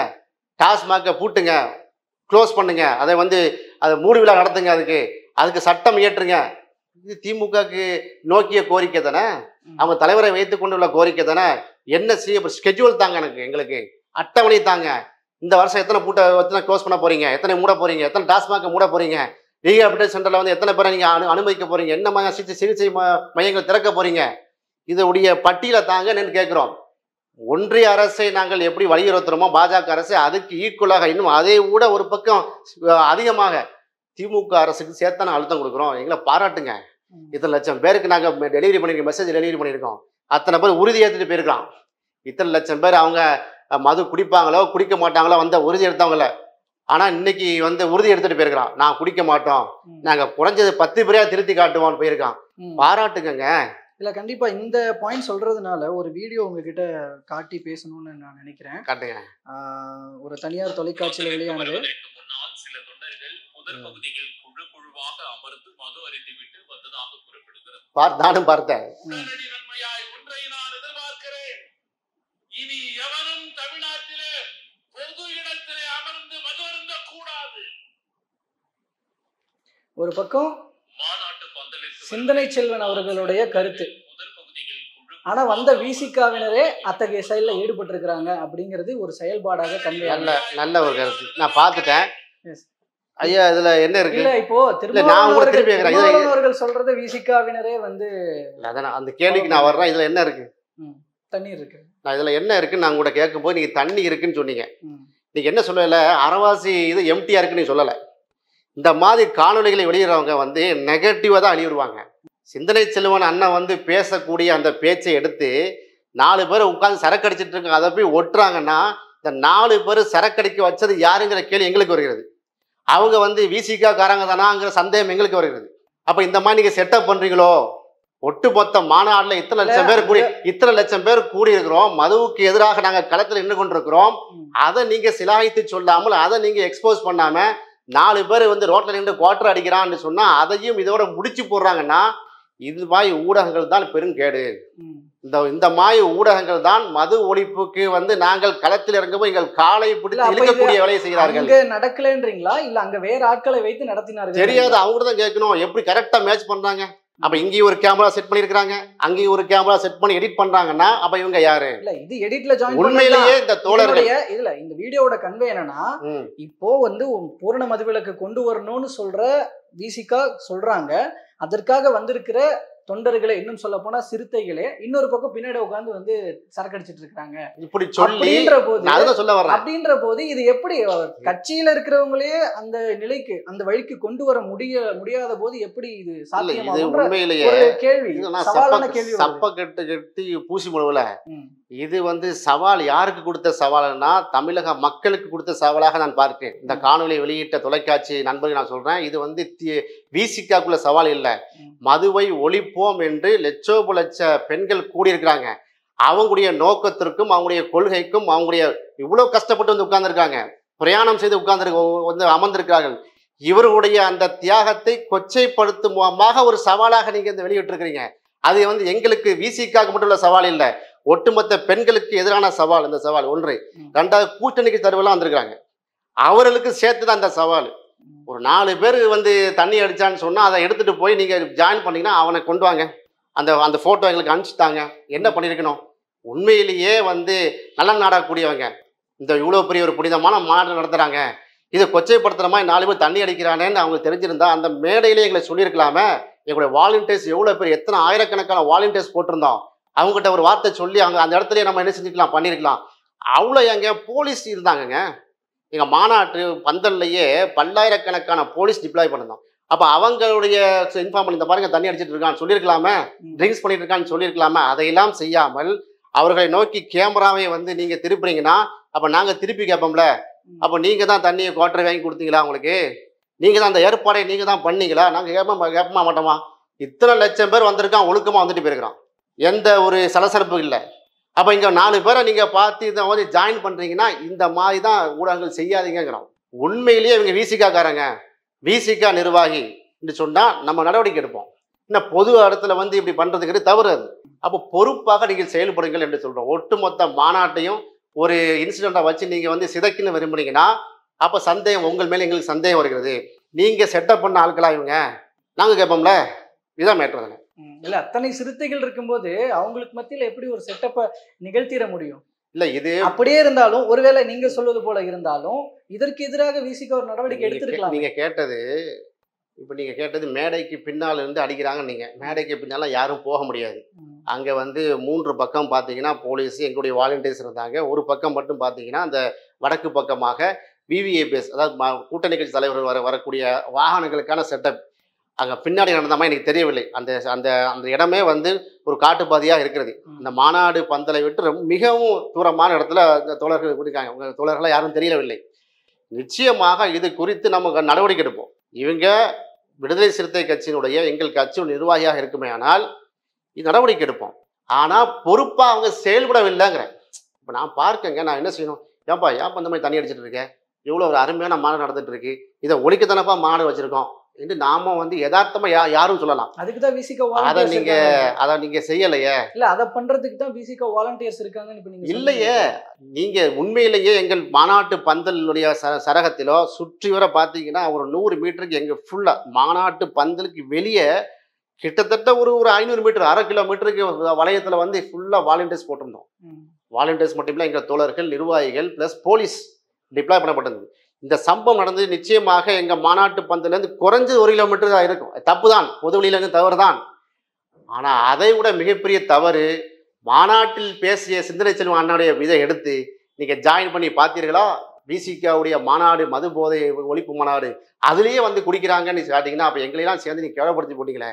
டாஸ்மாக பூட்டுங்க, க்ளோஸ் பண்ணுங்க, அதை வந்து அதை மூடு விழா நடத்துங்க, அதுக்கு சட்டம் இயற்றுங்க. இது திமுகக்கு நோக்கிய கோரிக்கை தானே, அவங்க தலைவரை வைத்துக் கொண்டுள்ள கோரிக்கை தானே. என்ன செய்ய ஸ்கெட்யூல் தாங்க, எங்களுக்கு அட்டவணை தாங்க. இந்த வருஷம் எத்தனை க்ளோஸ் பண்ண போறீங்க, எத்தனை மூட போறீங்க, எத்தனை டாஸ்மாக மூட போறீங்க, ரீஹாபிலிட்டேஷன் சென்டர்ல வந்து எத்தனை பேரை நீங்க அனுமதிக்க போறீங்க, என்ன மாதிரி சிகிச்சை மையங்கள் திறக்க போறீங்க, இதோடைய பட்டியலை தாங்கன்னு கேட்கிறோம். ஒன்றிய அரசை நாங்கள் எப்படி வலியுறுத்துறோமோ பாஜக அரசு அதுக்கு ஈக்குவலாக, இன்னும் அதை விட ஒரு பக்கம் அதிகமாக திமுக அரசுக்கு சேர்த்தான அழுத்தம் கொடுக்குறோம். எங்களை பாராட்டுங்க. இத்தனை லட்சம் பேருக்கு நாங்கள் டெலிவரி பண்ணியிருக்கோம், மெசேஜ் டெலிவரி பண்ணியிருக்கோம். அத்தனை பேர் உறுதி ஏற்றுட்டு போயிருக்கிறோம். இத்தனை லட்சம் பேர் அவங்க மது குடிப்பாங்களோ குடிக்க மாட்டாங்களோ வந்த உறுதி எடுத்தவங்கள. ஆனால் இன்னைக்கு வந்து உறுதி எடுத்துட்டு போயிருக்கிறான், நான் குடிக்க மாட்டோம், நாங்கள் குறைஞ்சது 10 பேரையா திருத்தி காட்டுவோம்னு போயிருக்கான். பாராட்டுங்க. இல்ல கண்டிப்பா இந்த பாயிண்ட் சொல்றதுனால ஒரு வீடியோ உங்ககிட்ட காட்டி பேசணும்னு நான் நினைக்கிறேன். காட்டுங்க. ஒரு தனியார் தொலைக்காட்சியில வெளியானது. சில தொண்டர்கள் முதல் பகுதியில் குழுவாக அமர்ந்து மது அருந்தி விட்டு வந்ததாக கூறப்படுகிறது. நானும் பார்த்தேன். ஒன்றை நான் எதிர்பார்க்கிறேன், இனி எவரும் தமிழ்நாட்டிலே பொது இடத்திலே அமர்ந்து மது அருந்த கூடாது. ஒரு பக்கம் சிந்தனை செல்வன் அவர்களுடைய கருத்து, ஆனா வந்த விசிகாவினரே அத்தகைய செயல்ல ஈடுபட்டு இருக்கிறாங்க அப்படிங்கிறது ஒரு செயல்பாடாக கன்வே. நல்ல ஒரு கருத்து, நான் பார்த்துட்டேன். ஐயா இதுல என்ன இருக்கு? இல்ல இப்போ திருமாவளவர்கள் சொல்றது விசிகாவினரே வந்து அந்த கேள்விக்கு நான் வர்றேன். இதுல என்ன இருக்கு? தண்ணீர் இருக்கு. நான் இதுல என்ன இருக்குன்னு நான் கூட கேட்கும் போது நீங்க தண்ணி இருக்குன்னு சொன்னீங்க. நீங்க என்ன சொல்லல, அரைவாசி இது எம்டியா இருக்குன்னு சொல்லல. இந்த மாதிரி காணொலிகளை வெளியிடுறவங்க வந்து நெகட்டிவா தான் அழிவிடுவாங்க. சிந்தனை செல்வன் அண்ணன் வந்து பேசக்கூடிய அந்த பேச்சை எடுத்து 4 பேர் உட்காந்து சரக்கு அடிச்சிட்டு இருக்காங்க, அதை போய் ஒட்டுறாங்கன்னா இந்த 4 பேர் சரக்கடிக்க வச்சது யாருங்கிற கேள்வி எங்களுக்கு வருகிறது. அவங்க வந்து விசிகா காரங்க தானாங்கிற சந்தேகம் எங்களுக்கு வருகிறது. அப்ப இந்த மாதிரி நீங்க செட்டப் பண்றீங்களோ? ஒட்டுமொத்த மாநாடுல இத்தனை லட்சம் பேர் கூடி இருக்கிறோம், மதுவுக்கு எதிராக நாங்க களத்துல நின்று கொண்டிருக்கிறோம். அதை நீங்க சிலாய்த்து சொல்லாமல், அதை நீங்க எக்ஸ்போஸ் பண்ணாம 4 பேர் வந்து ரோட்ல நின்று குவார்டர் அடிக்கிறான்னு சொன்னா அதையும் இதோட முடிச்சு போடுறாங்கன்னா இது மாதிரி ஊடகங்கள் தான் பெருங்கேடு. இந்த மாதிரி ஊடகங்கள் தான் மது ஒழிப்புக்கு வந்து நாங்கள் களத்தில் இறங்கும்போது எங்கள் காலை பிடித்து இழுக்கக்கூடிய வேலையை செய்கிறார்கள். அங்க நடக்கலன்றீங்களா இல்ல அங்க வேற ஆட்களை வைத்து நடத்தினார்கள்? தெரியாது, அவங்க தான் கேட்கணும் எப்படி கரெக்டா மேட்ச் பண்றாங்க. அப்ப இங்கேயும் ஒரு கேமரா செட் பண்ணிருக்காங்க, அங்கேயும் ஒரு கேமரா செட் பண்ணி எடிட் பண்றாங்கன்னா அப்ப இவங்க யாரு? இல்ல இது எடிட்ல ஜாயின் உண்மையிலேயே இந்த தோழர்கள் இதுல இந்த வீடியோவோட கன்வே என்னன்னா, இப்போ வந்து பூரண மதுவிலக்கு கொண்டு வரணும்னு சொல்ற விசிகா சொல்றாங்க, அதற்காக வந்திருக்கிற தொண்டர்களை, இன்னும் சொல்ல போனா சிறுத்தைகளே இன்னொரு பக்கம் பின்னாடி உட்கார்ந்து வந்து சரக்கடிச்சிட்டு இருக்காங்க இப்படி சொல்லி அப்படின்ற போது இது எப்படி கட்சியில இருக்கிறவங்களே அந்த நிலைக்கு அந்த வழிக்கு கொண்டு வர முடியாத போது எப்படி இது சாத்தியமாகும்ன்ற கேள்வி, சவாலான கேள்வி. சப்ப கட்டி பூசி முழுவல இது வந்து சவால் யாருக்கு கொடுத்த சவால்னா தமிழக மக்களுக்கு கொடுத்த சவாலாக நான் பார்க்கிறேன். இந்த காணொலியை வெளியிட்ட தொலைக்காட்சி நண்பர்கள் நான் சொல்றேன், இது வந்து விசிகாக்குள்ள சவால் இல்லை, மதுவை ஒழிப்போம் என்று லட்ச பெண்கள் கூடியிருக்கிறாங்க. அவங்களுடைய நோக்கத்திற்கும் அவங்களுடைய கொள்கைக்கும் அவங்களுடைய இவ்வளவு கஷ்டப்பட்டு வந்து உட்கார்ந்துருக்காங்க, பிரயாணம் செய்து வந்து அமர்ந்திருக்கிறார்கள். இவர்களுடைய அந்த தியாகத்தை கொச்சைப்படுத்தும் மூலமாக ஒரு சவாலாக நீங்க இந்த வெளியிட்டிருக்கிறீங்க. அது வந்து எங்களுக்கு விசிகாக்கு மட்டும் உள்ள சவால் இல்லை, ஒட்டுமொத்த பெண்களுக்கு எதிரான சவால். இந்த சவால் ஒன்று. 2வது கூட்டணிக்கு தருவெல்லாம் வந்திருக்காங்க, அவர்களுக்கு சேர்த்துதான் அந்த சவால். ஒரு 4 பேர் வந்து தண்ணி அடிச்சான்னு சொன்னா அதை எடுத்துட்டு போய் நீங்க ஜாயின் பண்ணீங்கன்னா அவனை கொண்டு வாங்க, அந்த போட்டோ எங்களுக்கு அனுப்பிச்சுட்டாங்க. என்ன பண்ணிருக்கணும்? உண்மையிலேயே வந்து நல்ல நாடக்கூடியவங்க இந்த இவ்வளவு பெரிய ஒரு புனிதமான மாநாடு நடத்துறாங்க, இதை கொச்சைப்படுத்துற மாதிரி 4 பேர் தண்ணி அடிக்கிறானேன்னு அவங்க தெரிஞ்சிருந்தா அந்த மேடையிலே எங்களை சொல்லியிருக்கலாமே. எங்களுடைய வாலண்டியர்ஸ் எவ்வளவு பேர், எத்தனை ஆயிரக்கணக்கான வாலண்டியர்ஸ் போட்டிருந்தோம், அவங்ககிட்ட ஒரு வார்த்தை சொல்லி அவங்க அந்த இடத்துல நம்ம என்ன செஞ்சுக்கலாம், பண்ணிருக்கலாம். அவ்வளோ எங்க போலீஸ் இருந்தாங்கங்க, எங்க மாநாட்டு பந்தல்லையே பல்லாயிரக்கணக்கான போலீஸ் டிப்ளாய் பண்ணிருந்தோம். அப்ப அவங்களுடைய இன்ஃபார்ம் பண்ணி இந்த பாருங்க தண்ணி அடிச்சிட்டு இருக்கான்னு சொல்லியிருக்கலாமே, ட்ரிங்க்ஸ் பண்ணிட்டு இருக்கான்னு சொல்லியிருக்கலாமே. அதையெல்லாம் செய்யாமல் அவர்களை நோக்கி கேமராவை வந்து நீங்க திருப்புறீங்கன்னா அப்ப நாங்க திருப்பி கேட்போம்ல, அப்ப நீங்க தான் தண்ணியை குவார்டர் வாங்கி கொடுத்தீங்களா, உங்களுக்கு நீங்க தான் அந்த ஏற்பாடை நீங்க தான் பண்ணீங்களா? நாங்க கேட்ப மாட்டோமா? இத்தனை லட்சம் பேர் வந்திருக்கான், ஒழுக்கமா வந்துட்டு போயிருக்கிறான், எந்த ஒரு சலசலப்பு இல்லை. அப்ப இங்க 4 பேரை நீங்க பார்த்து இதை வந்து ஜாயின் பண்றீங்கன்னா இந்த மாதிரி தான் ஊடகங்கள் செய்யாதீங்கிறோம். உண்மையிலேயே இவங்க விசிகாக்காரங்க, விசிகா நிர்வாகி என்று சொன்னா நம்ம நடவடிக்கை எடுப்போம். இன்னும் பொது இடத்துல வந்து இப்படி பண்றதுக்கு தவறு அது. அப்போ பொறுப்பாக நீங்கள் செயல்படுங்கள் என்று சொல்றோம். ஒட்டுமொத்த மாநாட்டையும் ஒரு இன்சிடென்ட்டை வச்சு நீங்க வந்து சிதைக்குன்னு விரும்புனீங்கன்னா அப்ப சந்தேகம் உங்கள் மேல எங்களுக்கு சந்தேகம் வருகிறது. நீங்க செட்டப் பண்ண ஆட்களா இவங்க? நாங்க கேட்போம்ல, இதான் மேட்டர். இல்ல அத்தனை சிறுத்தைகள் இருக்கும்போது அவங்களுக்கு மத்தியில எப்படி ஒரு செட்டப்பை நிகழ்த்திட முடியும்? இல்ல இது அப்படியே இருந்தாலும் ஒருவேளை நீங்க சொல்வது போல இருந்தாலும் இதற்கு எதிராக விசிகா ஒரு நடவடிக்கை எடுத்திருக்கலாம். நீங்க கேட்டது மேடைக்கு பின்னால் இருந்து அடிக்கிறாங்க. நீங்க மேடைக்கு பின்னால யாரும் போக முடியாது. அங்க வந்து 3 பக்கம் பாத்தீங்கன்னா போலீஸ், எங்களுடைய வாலண்டியர்ஸ் இருந்தாங்க. ஒரு பக்கம் மட்டும் பாத்தீங்கன்னா அந்த வடக்கு பக்கமாக விவிஐபிஎஸ், அதாவது கூட்டணி கட்சி தலைவர்கள் வரக்கூடிய வாகனங்களுக்கான செட்டப் அங்கே பின்னாடி நடந்த மாதிரி எனக்கு தெரியவில்லை. அந்த அந்த அந்த இடமே வந்து ஒரு காட்டுப்பாதையாக இருக்கிறது. அந்த மாநாடு பந்தலை விட்டு மிகவும் தூரமான இடத்துல இந்த தோழர்கள் இருக்காங்க. உங்கள் தோழர்களாக யாரும் தெரியவில்லை. நிச்சயமாக இது குறித்து நம்ம நடவடிக்கை எடுப்போம். இவங்க விடுதலை சிறுத்தை கட்சியினுடைய எங்கள் கட்சியின் நிர்வாகியாக இருக்குமே ஆனால் இது நடவடிக்கை எடுப்போம். ஆனால் பொறுப்பாக அவங்க செயல்படவில்லைங்கிறேன். இப்போ நான் பார்க்கங்க, நான் என்ன செய்யணும்? ஏன்ப்பா இந்த மாதிரி தண்ணி அடிச்சிட்டு இருக்கேன், இவ்வளோ ஒரு அருமையான மாநாடு நடந்துட்டு இருக்கு, இதை ஒழிக்கத்தானப்பா மாநாடு வச்சிருக்கோம் என்று நாம வந்து யதார்த்தமா யாரும் சொல்லலாம். அதுக்கு தான் விசிகா அதை நீங்க செய்யலையே. இல்ல அதை பண்றதுக்கு தான் விசிகா வாலண்டியர்ஸ் இருக்காங்க இல்லையே. நீங்க உண்மையிலேயே எங்கள் மாநாட்டு பந்தலுடைய சரகத்திலோ சுற்றி வர பாத்தீங்கன்னா ஒரு 100 மீட்டருக்கு எங்க ஃபுல்லா மாநாட்டு பந்தலுக்கு வெளியே கிட்டத்தட்ட ஒரு 500 மீட்டர், 1/2 கிலோமீட்டருக்கு வளையத்துல வந்து ஃபுல்லா வாலண்டியர்ஸ் போட்டிருந்தோம். வாலண்டியர்ஸ் மட்டும் இல்ல, எங்க தோழர்கள், நிர்வாகிகள் பிளஸ் போலீஸ் டிப்ளாய் பண்ணப்பட்டது. இந்த சம்பவம் நடந்தது நிச்சயமாக எங்க மாநாட்டு பந்தலேருந்து குறைஞ்சது 1 கிலோமீட்டர் தான் இருக்கும். தப்பு தான், பொது வழியிலேருந்து தவறு தான். ஆனா அதை விட மிகப்பெரிய தவறு, மாநாட்டில் பேசிய சிந்தனை செல்வன் அண்ணனுடைய இதை எடுத்து நீங்க ஜாயின் பண்ணி பார்த்தீர்களா? விசிகாவுடைய மாநாடு, மது போதை ஒழிப்பு மாநாடு, அதுலேயே வந்து குடிக்கிறாங்கன்னு காட்டிங்கன்னா அப்போ எங்களையெல்லாம் சேர்ந்து நீங்க கேவலப்படுத்தி போட்டீங்களே.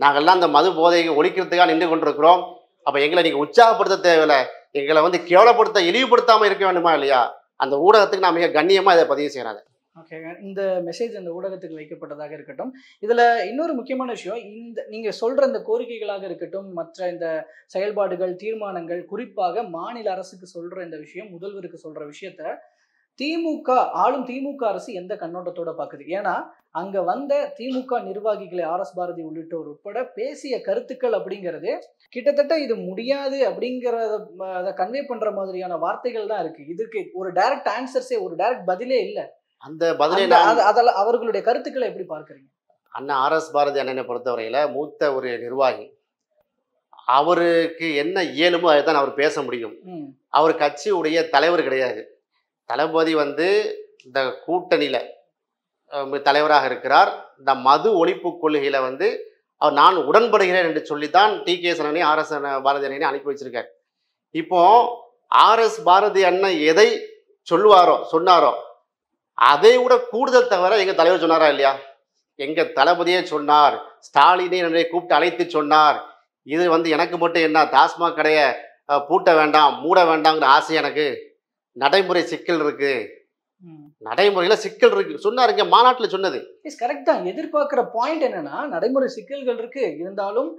நாங்கள்லாம் அந்த மது போதையை ஒழிக்கிறதுக்காக நின்று கொண்டிருக்கிறோம். அப்போ எங்களை நீங்கள் உற்சாகப்படுத்த தேவையில்லை, எங்களை வந்து கேவலப்படுத்த இழிவுபடுத்தாமல் இருக்க வேண்டுமா இல்லையா? அந்த ஊடகத்துக்கு நான் மிக கண்ணியமாக இதை பதிவு செய்கிறேன். ஓகே, இந்த மெசேஜ் அந்த ஊடகத்துக்கு வைக்கப்பட்டதாக இருக்கட்டும். இதுல இன்னொரு முக்கியமான விஷயம், இந்த நீங்க சொல்ற இந்த கோரிக்கைகளாக இருக்கட்டும், மற்ற இந்த செயல்பாடுகள், தீர்மானங்கள், குறிப்பாக மாநில அரசுக்கு சொல்ற இந்த விஷயம், முதல்வருக்கு சொல்ற விஷயத்த திமுக ஆளும் திமுக அரசு எந்த கண்ணோட்டத்தோட பாக்குது? ஏன்னா அங்க வந்த திமுக நிர்வாகிகளை ஆர்.எஸ். பாரதி உள்ளிட்டோர் உட்பட பேசிய கருத்துக்கள் அப்படிங்கிறது கிட்டத்தட்ட இது முடியாது அப்படிங்கிறத கன்வே பண்ற மாதிரியான வார்த்தைகள் தான் இருக்கு. இதுக்கு ஒரு டைரக்ட் ஆன்சர்ஸே, ஒரு டைரக்ட் பதிலே இல்லை. அந்த பதிலை அதெல்லாம் அவர்களுடைய கருத்துக்களை எப்படி பார்க்கறீங்க? அண்ணா ஆர்.எஸ். பாரதி அண்ணனை பொறுத்தவரையில மூத்த ஒரு நிர்வாகி, அவருக்கு என்ன இயலுமோ அதை தான் அவர் பேச முடியும். அவர் கட்சியுடைய தலைவர் கிடையாது. தளபதி வந்து இந்த கூட்டணியில தலைவராக இருக்கிறார். இந்த மது ஒழிப்பு கொள்கையில வந்து அவர் நான் உடன்படுகிறேன் என்று சொல்லித்தான் டி.கே.எஸ். அண்ணனை ஆர்.எஸ். பாரதி அண்ணனை அனுப்பி வச்சிருக்கார். இப்போ ஆர்.எஸ். பாரதி அண்ணன் எதை சொன்னாரோ அதை விட கூடுதல் தவிர எங்க தலைவர் சொன்னாரா இல்லையா? எங்க தளபதியே சொன்னார், ஸ்டாலினை என்னை கூப்பிட்டு அழைத்து சொன்னார், இது வந்து எனக்கு மட்டும் என்ன டாஸ்மாக் கடையை பூட்ட வேண்டாம், மூட வேண்டாங்கிற ஆசை, எனக்கு நடைமுறை சிக்கல் இருக்கு, நடைமுறையில சிக்கல் இருக்கு சொன்னார். இங்க மாநாட்டில் சொன்னது கரெக்ட் தான். எதிர்பார்க்கிற பாயிண்ட் என்னன்னா, நடைமுறை சிக்கல்கள் இருக்கு, இருந்தாலும்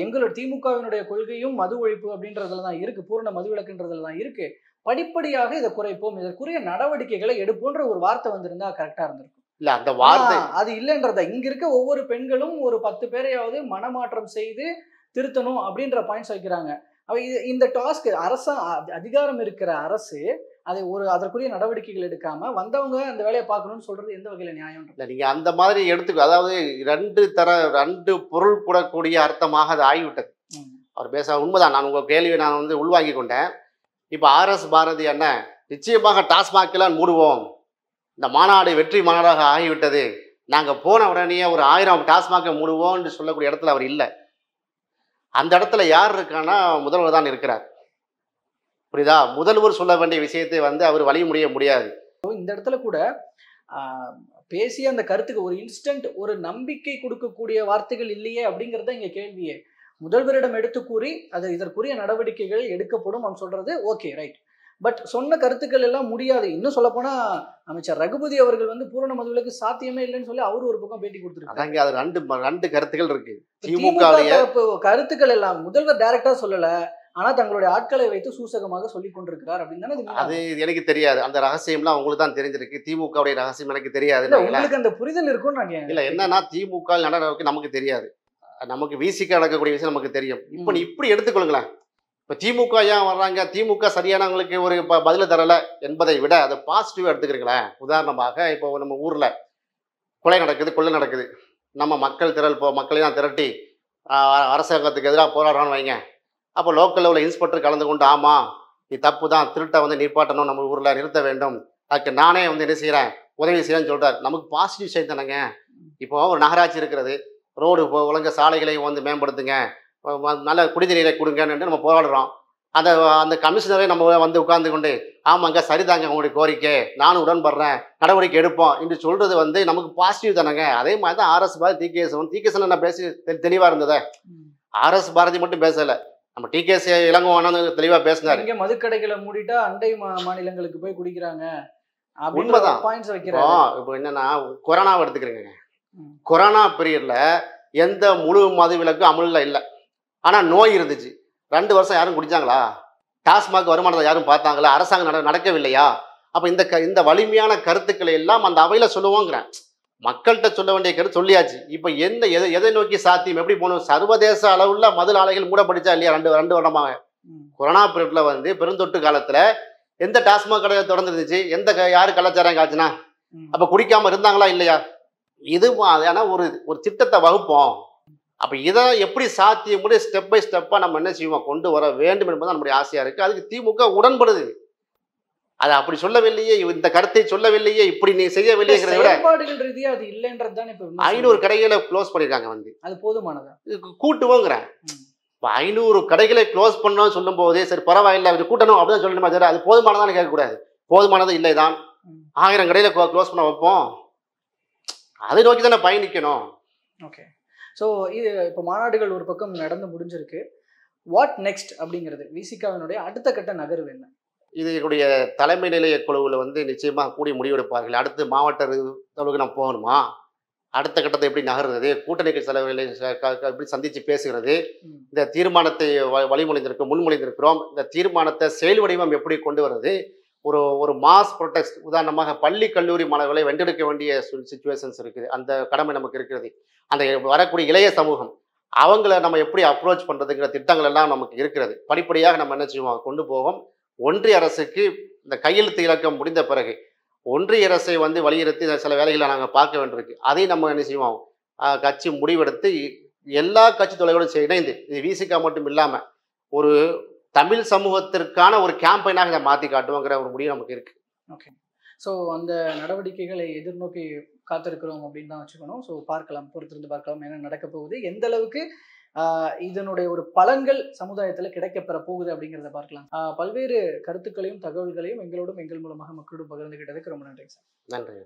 எங்களோட திமுகவினுடைய கொள்கையும் மது ஒழிப்பு அப்படின்றதுல தான் இருக்கு, பூரண மது விலக்குன்றதுல தான் இருக்கு, படிப்படியாக இதை குறைப்போம், இதற்குரிய நடவடிக்கைகளை எடுப்போன்ற ஒரு வார்த்தை வந்திருந்தா கரெக்டா இருந்திருக்கும். இல்ல அந்த வார்த்தை அது இல்லைன்றத இங்க இருக்க ஒவ்வொரு பெண்களும் ஒரு 10 பேரையாவது மனமாற்றம் செய்து திருத்தணும் அப்படின்ற பாயிண்ட்ஸ் வைக்கிறாங்க. இந்த டாஸ்க் அதிகாரம் இருக்கிற அரசு அதை அதற்குரிய நடவடிக்கைகள் எடுக்காம வந்தவங்க அந்த வேலையை பார்க்கணும்னு சொல்றது எந்த வகையில நியாயம்? நீங்க அந்த மாதிரி எடுத்துக்கோ, அதாவது ரெண்டு பொருள் கூடக்கூடிய அர்த்தமாக அது ஆகிவிட்டது. அவர் பேச உண்மைதான். நான் உங்க கேள்வியை நான் வந்து உள்வாங்கி கொண்டேன். இப்ப ஆர்.எஸ். பாரதி அண்ணன் நிச்சயமாக டாஸ்மாகெல்லாம் மூடுவோம், இந்த மாநாடு வெற்றி மாநாடாக ஆகிவிட்டது, நாங்க போன உடனே ஒரு 1000 டாஸ்மாக மூடுவோம் என்று சொல்லக்கூடிய இடத்துல அவர் இல்லை. அந்த இடத்துல யார் இருக்கான்னா முதல்வர் தான் இருக்கிறார். புரியுதா? முதல்வர் சொல்ல வேண்டிய விஷயத்தை வந்து அவர் வழி முடியாது. இந்த இடத்துல கூட பேசிய அந்த கருத்துக்கு ஒரு இன்ஸ்டன்ட் ஒரு நம்பிக்கை கொடுக்கக்கூடிய வார்த்தைகள் இல்லையே அப்படிங்கறத இங்க கேள்வியே. முதல்வரிடம் எடுத்து கூறி அது இதற்குரிய நடவடிக்கைகள் எடுக்கப்படும் அவன் சொல்றது ஓகே ரைட். பட் சொன்ன கருத்துக்கள் எல்லாம் முடியாது. இன்னும் சொல்ல போனா அமைச்சர் ரகுபதி அவர்கள் வந்து பூரண மதுவிலக்கு சாத்தியமே இல்லைன்னு சொல்லி அவரு ஒரு பக்கம் பேட்டி கொடுத்துருக்காங்க. அது ரெண்டு கருத்துக்கள் இருக்கு. கருத்துக்கள் எல்லாம் முதல்வர் டைரக்டா சொல்லல, ஆனா தங்களுடைய ஆட்களை வைத்து சூசகமாக சொல்லிக் கொண்டிருக்கிறார் அப்படின்னு அது எனக்கு தெரியாது. அந்த ரகசியம்லாம் உங்களுக்கு தான் தெரிஞ்சிருக்கு. திமுகவுடைய ரகசியம் எனக்கு தெரியாது. உங்களுக்கு அந்த புரிதல் இருக்கும். இல்ல என்னன்னா திமுக நடவடிக்கை நமக்கு தெரியாது, நமக்கு விசிக நடக்கக்கூடிய விஷயம் நமக்கு தெரியும். இப்போ நீ இப்படி எடுத்துக்கொள்ளுங்களேன். இப்போ திமுக ஏன் வர்றாங்க, திமுக சரியானவங்களுக்கு ஒரு பதில தரல என்பதை விட அதை பாசிட்டிவா எடுத்துக்கிறீங்களேன். உதாரணமாக இப்போ நம்ம ஊர்ல கொலை நடக்குது, கொள்ளை நடக்குது, நம்ம மக்களையும் திரட்டி அரசாங்கத்துக்கு எதிராக போராடுறான்னு வைங்க. அப்போ லோக்கலில் உள்ள இன்ஸ்பெக்டர் கலந்து கொண்டு ஆமாம் இது தப்பு தான், திருட்டை வந்து நிப்பாட்டணும், நம்ம ஊரில் நிறுத்த வேண்டும், அதுக்கு நானே வந்து என்ன செய்கிறேன் உதவி செய்யறேன்னு சொல்கிறார். நமக்கு பாசிட்டிவ் சைட் தானேங்க. இப்போ ஒரு நகராட்சி இருக்கிறது, ரோடு ஒழுங்க சாலைகளை வந்து மேம்படுத்துங்க, நல்ல குடிநீரை கொடுங்கன்னு நம்ம போராடுறோம். அந்த கமிஷனரை நம்ம வந்து உட்கார்ந்து கொண்டு ஆமாங்க சரிதாங்க உங்களுடைய கோரிக்கை, நானும் உடன்படுறேன், நடவடிக்கை எடுப்போம் என்று சொல்றது வந்து நமக்கு பாசிட்டிவ் தானேங்க. அதே மாதிரி தான் ஆர்.எஸ். பாரதி டி.கே.எஸ். நான் பேசி தெளிவாக இருந்தது. ஆர்.எஸ். பாரதி மட்டும் பேசலை, நம்ம டி.கே.எஸ். இளங்கோவன் தெளிவாக பேசினார். இங்கே மதுக்கடைகளை மூடிட்டா அண்டை மாநிலங்களுக்கு போய் குடிக்கிறாங்க. உண்மைதான். இப்போ என்னன்னா கொரோனாவை எடுத்துக்கிறேங்க. கொரோனா பீரியட்ல எந்த முழு மது விலக்கு அமல்ல இல்லை, ஆனா நோய் இருந்துச்சு. 2 வருஷம் யாரும் குடிச்சாங்களா? டாஸ்மாக் வருமானத்தை யாரும் பார்த்தாங்களா? அரசாங்கம் நடக்கவில்லையா? அப்ப இந்த வலிமையான கருத்துக்களை எல்லாம் அந்த அவையில சொல்லுவோங்கிறேன். மக்கள்கிட்ட சொல்ல வேண்டிய கருத்து சொல்லியாச்சு. இப்ப எதை நோக்கி சாத்தியம் எப்படி போகணும்? சர்வதேச அளவுல மது ஆலைகள் மூடப்பட்டுச்சா இல்லையா? 2 வருடமாக. கொரோனா பீரியட்ல வந்து பெருந்தொட்டு காலத்துல எந்த டாஸ்மாக் கடை தொடர்ந்து இருந்துச்சு? யாரு கலாச்சாரம் காய்ச்சினா? அப்ப குடிக்காம இருந்தாங்களா இல்லையா? இது மாதிரியான ஒரு திட்டத்தை வகுப்போம். அப்ப இதை எப்படி சாத்தியம் முடியும் ஸ்டெப் பை ஸ்டெப்பா நம்ம என்ன செய்வோம் கொண்டு வர வேண்டும் என்பது நம்முடைய ஆசையா இருக்கு. அதுக்கு திமுக உடன்படுது. அது அப்படி சொல்லவில்லையே, இந்த கருத்தை சொல்லவில்லையே, இப்படி நீ செய்யவில்லைங்கிறத விட செயல்பாடுகள் ரீதியா அது இல்லைன்றதுதான். இப்ப 500 கடைகளை க்ளோஸ் பண்ணிருக்காங்க. வந்து அது போதுமானதா? கூட்டுவோங்கிறேன். இப்போ 500 கடைகளை க்ளோஸ் பண்ணணும்னு சொல்லும் போதே சரி பரவாயில்ல அது கூட்டணும் அப்படின்னு சொல்லணுமா? சரி அது போதுமானதான்னு கேட்கக்கூடாது. போதுமானது இல்லைதான், 1000 கடையில க்ளோஸ் பண்ண வைப்போம், அதை நோக்கி தானே பயணிக்கணும். ஓகே, ஸோ இது இப்போ மாநாடுகள் ஒரு பக்கம் நடந்து முடிஞ்சிருக்கு. வாட் நெக்ஸ்ட் அப்படிங்கிறது விசிகாவினுடைய அடுத்த கட்ட நகர்வு என்ன? இது என்னுடைய தலைமை நிலைய குழுவில் வந்து நிச்சயமாக கூடி முடிவெடுப்பார்கள். அடுத்து மாவட்ட அளவுக்கு நம்ம போகணுமா, அடுத்த கட்டத்தை எப்படி நகர்றது, கூட்டணி கட்சி தலைவர்களை எப்படி சந்தித்து பேசுகிறது, இந்த தீர்மானத்தை முன்மொழிந்திருக்கிறோம், இந்த தீர்மானத்தை செயல் வடிவம் எப்படி கொண்டு வருது, ஒரு மாஸ் ப்ரொடெக்ட், உதாரணமாக பள்ளி கல்லூரி மாணவர்களை வென்றெடுக்க வேண்டிய சிச்சுவேஷன்ஸ் இருக்குது. அந்த கடமை நமக்கு இருக்கிறது. அந்த வரக்கூடிய இளைய சமூகம் அவங்கள நம்ம எப்படி அப்ரோச் பண்ணுறதுங்கிற திட்டங்கள் எல்லாம் நமக்கு இருக்கிறது. படிப்படியாக நம்ம என்ன செய்வோம், கொண்டு போவோம். ஒன்றிய அரசுக்கு இந்த கையெழுத்து இலக்கம் முடிந்த பிறகு ஒன்றிய அரசை வந்து வலியுறுத்தி சில வேலைகளை நாங்கள் பார்க்க வேண்டியிருக்கு. அதை நம்ம என்ன செய்வோம், கட்சி முடிவெடுத்து எல்லா கட்சி தலைவர்களும் இணைந்து, இது விசிகா மட்டும் இல்லாமல் ஒரு தமிழ் சமூகத்திற்கான ஒரு கேம்பெயினாக இதை மாற்றி காட்டுவோங்கிற ஒரு முடிவு நமக்கு இருக்கு. ஓகே, ஸோ அந்த நடவடிக்கைகளை எதிர்நோக்கி காத்திருக்கிறோம் அப்படின்னு தான் வச்சுக்கணும். ஸோ பார்க்கலாம், பொறுத்திருந்து பார்க்கலாம் என்ன நடக்க போகுது, எந்த அளவுக்கு இதனுடைய ஒரு பலன்கள் சமுதாயத்தில் கிடைக்கப்பெற போகுது அப்படிங்கிறத பார்க்கலாம். பல்வேறு கருத்துக்களையும் தகவல்களையும் எங்களோடும் எங்கள் மூலமாக மக்களோடும் பகிர்ந்துகிட்டதுக்கு ரொம்ப நன்றி சார். நன்றி.